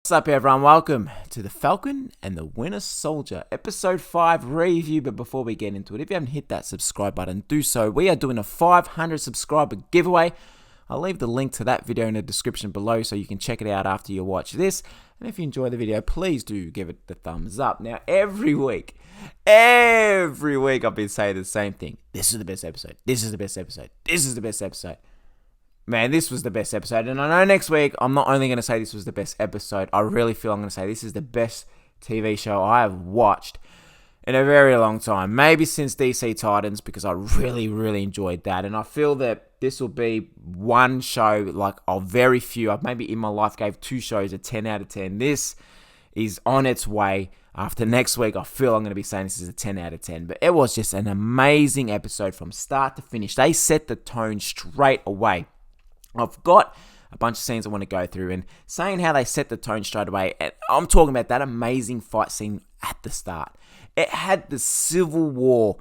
What's up, everyone? Welcome to the Falcon and the Winter Soldier episode 5 review. But before we get into it, if you haven't hit that subscribe button, do so. We are doing a 500 subscriber giveaway. I'll leave the link to that video in the description below so you can check it out after you watch this. And if you enjoy the video, please do give it the thumbs up. Now, every week I've been saying the same thing. This is the best episode. This is the best episode. This is the best episode. Man, this was the best episode. And I know next week, I'm not only going to say this was the best episode, I really feel I'm going to say this is the best TV show I have watched in a very long time. Maybe since DC Titans, because I really enjoyed that. And I feel that this will be one show, like of very few. I've maybe in my life gave 2 shows a 10 out of 10. This is on its way. After next week, I feel I'm going to be saying this is a 10 out of 10. But it was just an amazing episode from start to finish. They set the tone straight away. I've got a bunch of scenes I want to go through, and saying how they set the tone straight away, and I'm talking about that amazing fight scene at the start. It had the Civil War,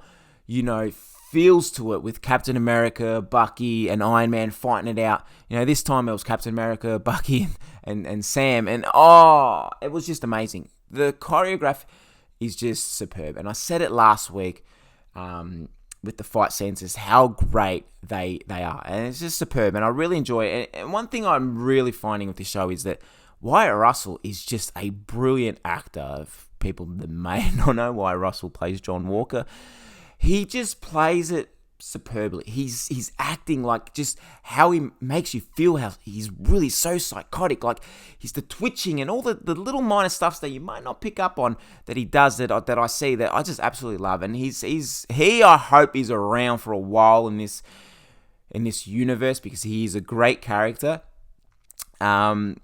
feels to it with Captain America, Bucky, and Iron Man fighting it out. This time it was Captain America, Bucky, and Sam, and it was just amazing. The choreography is just superb, and I said it last week, with the fight scenes is how great they are. And it's just superb. And I really enjoy it. And one thing I'm really finding with this show is that Wyatt Russell is just a brilliant actor. If people that may not know, Wyatt Russell plays John Walker. He just plays it superbly. He's acting like just how he makes you feel, how he's really so psychotic. Like he's the twitching and all the little minor stuffs that you might not pick up on that he does that I see that I just absolutely love. And I hope he's around for a while in this universe because he is a great character. But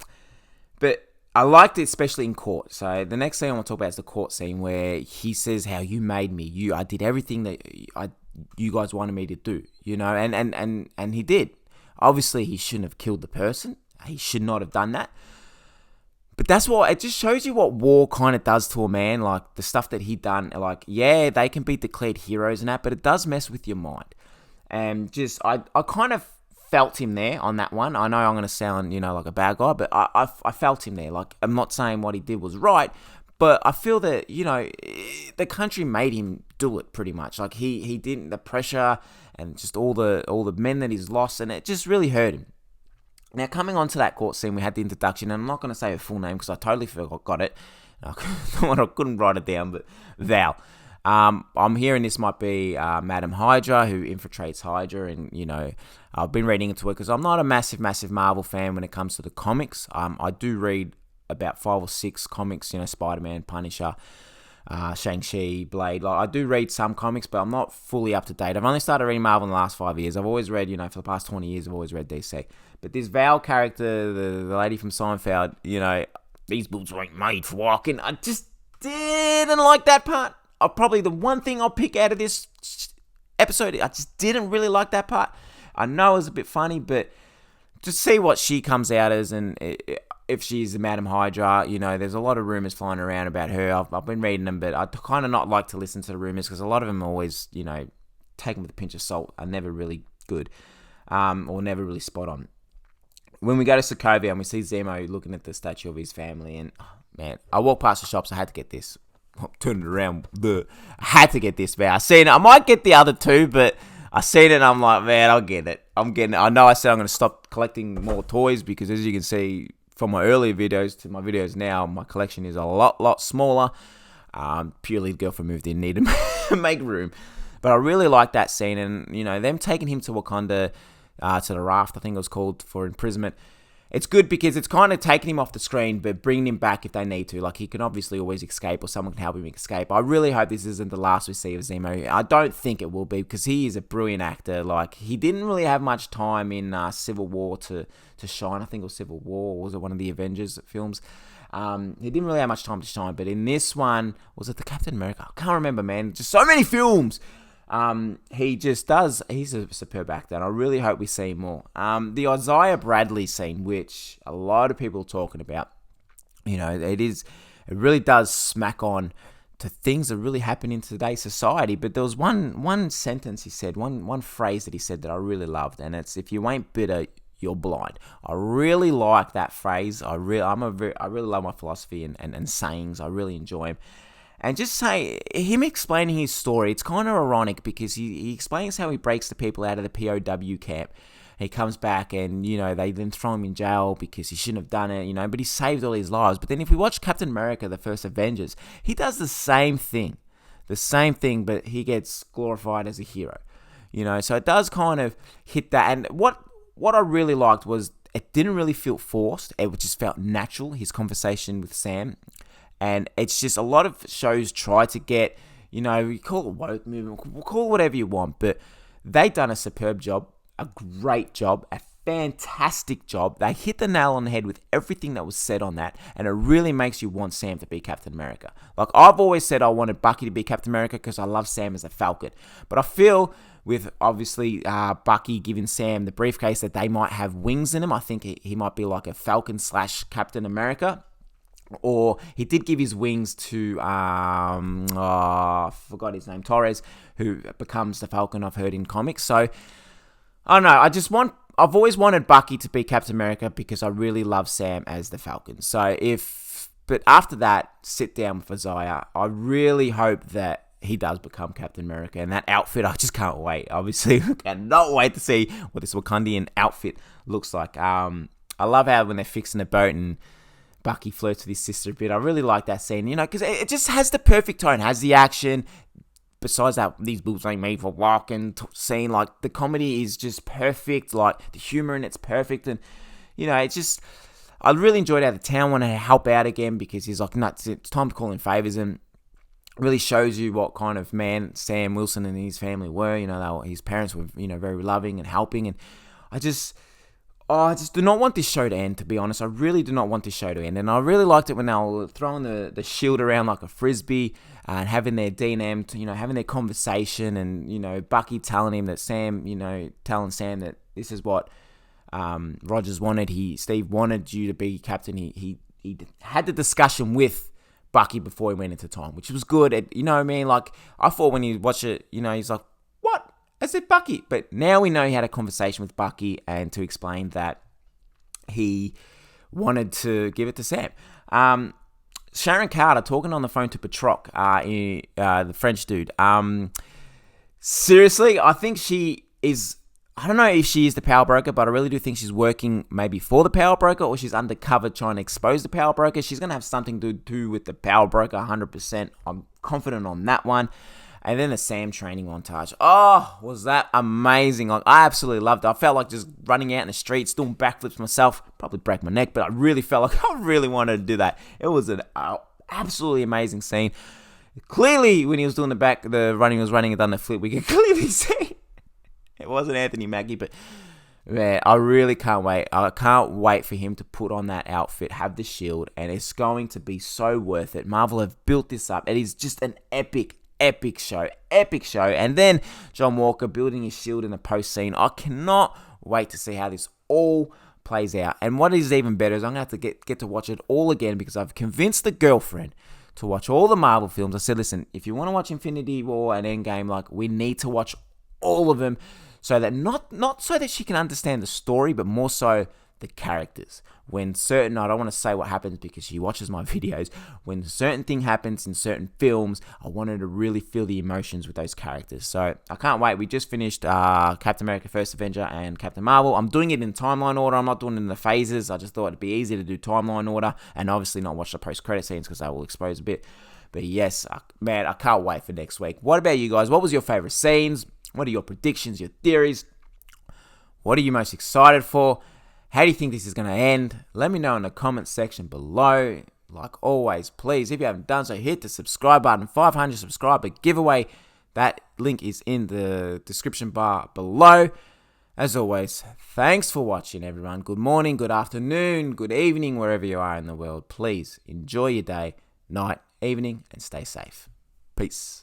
I liked it especially in court. So the next thing I want to talk about is the court scene where he says how you made me. I did everything that you guys wanted me to do, and he did. Obviously, he shouldn't have killed the person. He should not have done that. But that's what, it just shows you what war kind of does to a man, like the stuff that he done. Like, yeah, they can be declared heroes and that, but it does mess with your mind. And just, I kind of felt him there on that one. I know I'm going to sound, like a bad guy, but I felt him there. Like, I'm not saying what he did was right, but I feel that, the country made him do it pretty much. Like he didn't, the pressure and just all the men that he's lost, and it just really hurt him. Now, coming on to that court scene, we had the introduction, and I'm not going to say her full name because I totally forgot it. I couldn't write it down, but Val. I'm hearing this might be Madam Hydra, who infiltrates Hydra, and, I've been reading into it because I'm not a massive Marvel fan when it comes to the comics. I do read about 5 or 6 comics, Spider-Man, Punisher, Shang-Chi, Blade. Like, I do read some comics, but I'm not fully up to date. I've only started reading Marvel in the last 5 years. I've always read, for the past 20 years, I've always read DC. But this Val character, the lady from Seinfeld, these boots weren't made for walking. I just didn't like that part. Probably the one thing I'll pick out of this episode, I just didn't really like that part. I know it was a bit funny, but to see what she comes out as, and if she's the Madam Hydra, there's a lot of rumors flying around about her. I've been reading them, but I kind of not like to listen to the rumors because a lot of them are always, taken with a pinch of salt, are never really good, or never really spot on. When we go to Sokovia and we see Zemo looking at the statue of his family, and man, I walked past the shops, I had to get this. Turn it around. I had to get this, man. I seen it. I might get the other 2, but I seen it and I'm like, man, I'll get it. I'm getting it. I know I said I'm going to stop collecting more toys because, as you can see from my earlier videos to my videos now, my collection is a lot smaller. Purely the girlfriend moved in, need to make room. But I really like that scene, and them taking him to Wakanda, to the raft, I think it was called, for imprisonment. It's good because it's kind of taking him off the screen, but bringing him back if they need to. Like, he can obviously always escape, or someone can help him escape. I really hope this isn't the last we see of Zemo. I don't think it will be, because he is a brilliant actor. Like, he didn't really have much time in Civil War to shine. I think it was Civil War, or was it one of the Avengers films? He didn't really have much time to shine, but in this one, was it the Captain America? I can't remember, man. Just so many films. He just does. He's a superb actor, and I really hope we see more. The Isaiah Bradley scene, which a lot of people are talking about, it really does smack on to things that really happen in today's society. But there was one sentence he said, one phrase that he said that I really loved, and it's, if you ain't bitter, you're blind. I really like that phrase. I really love my philosophy and sayings. I really enjoy him. And just say, him explaining his story, it's kind of ironic because he explains how he breaks the people out of the POW camp. He comes back and, they then throw him in jail because he shouldn't have done it, but he saved all his lives. But then if we watch Captain America, the first Avengers, he does the same thing. But he gets glorified as a hero. So it does kind of hit that. And what I really liked was it didn't really feel forced. It just felt natural, his conversation with Sam. And it's just a lot of shows try to get, you call it woke movement, call it whatever you want, but they done a superb job, a great job, a fantastic job. They hit the nail on the head with everything that was said on that, and it really makes you want Sam to be Captain America. Like, I've always said I wanted Bucky to be Captain America because I love Sam as a Falcon. But I feel with, obviously, Bucky giving Sam the briefcase that they might have wings in him. I think he might be like a Falcon / Captain America. Or he did give his wings to, I forgot his name, Torres, who becomes the Falcon, I've heard in comics. So, I don't know, I've always wanted Bucky to be Captain America because I really love Sam as the Falcon. But after that, sit down with Isaiah, I really hope that he does become Captain America. And that outfit, I just can't wait. Obviously, I cannot wait to see what this Wakandian outfit looks like. I love how when they're fixing the boat and Bucky flirts with his sister a bit. I really like that scene, because it just has the perfect tone, has the action. Besides that, these boobs ain't made for walking scene. Like, the comedy is just perfect. Like, the humor in it's perfect. And, it's just, I really enjoyed how the town wanted to help out again because he's like, nuts. It's time to call in favors, and really shows you what kind of man Sam Wilson and his family were. His parents were, very loving and helping. And I just do not want this show to end, to be honest. I really do not want this show to end. And I really liked it when they were throwing the shield around like a frisbee and having their D&M, having their conversation, and, Bucky telling him that Sam, telling Sam that this is what Rogers wanted. Steve wanted you to be captain. He had the discussion with Bucky before he went into time, which was good. You know what I mean? Like, I thought when you watch it, he's like, what? I said Bucky. But now we know he had a conversation with Bucky and to explain that he wanted to give it to Sam. Sharon Carter talking on the phone to Petrock, the French dude. Seriously, I think she is... I don't know if she is the power broker, but I really do think she's working maybe for the power broker, or she's undercover trying to expose the power broker. She's going to have something to do with the power broker, 100%. I'm confident on that one. And then the Sam training montage. Oh, was that amazing. Like, I absolutely loved it. I felt like just running out in the streets, doing backflips myself. Probably break my neck, but I really felt like I really wanted to do that. It was an absolutely amazing scene. Clearly, when he was doing the running and done the flip, we could clearly see it wasn't Anthony Mackie, but man, I really can't wait. I can't wait for him to put on that outfit, have the shield, and it's going to be so worth it. Marvel have built this up. It is just an epic show. And then John Walker building his shield in the post scene. I cannot wait to see how this all plays out. And what is even better is I'm going to have to get to watch it all again because I've convinced the girlfriend to watch all the Marvel films. I said, listen, if you want to watch Infinity War and Endgame, like, we need to watch all of them so that not so that she can understand the story, but more so the characters. When certain, I don't want to say what happens because she watches my videos, when a certain thing happens in certain films, I wanted to really feel the emotions with those characters. So I can't wait. We just finished Captain America First Avenger and Captain Marvel. I'm doing it in timeline order. I'm not doing it in the phases. I just thought it'd be easier to do timeline order and obviously not watch the post-credit scenes because they will expose a bit. But yes, man, I can't wait for next week. What about you guys? What was your favorite scenes? What are your predictions, your theories? What are you most excited for? How do you think this is going to end? Let me know in the comment section below. Like always, please, if you haven't done so, hit the subscribe button. 500 subscriber giveaway. That link is in the description bar below. As always, thanks for watching, everyone. Good morning, good afternoon, good evening, wherever you are in the world. Please enjoy your day, night, evening, and stay safe. Peace.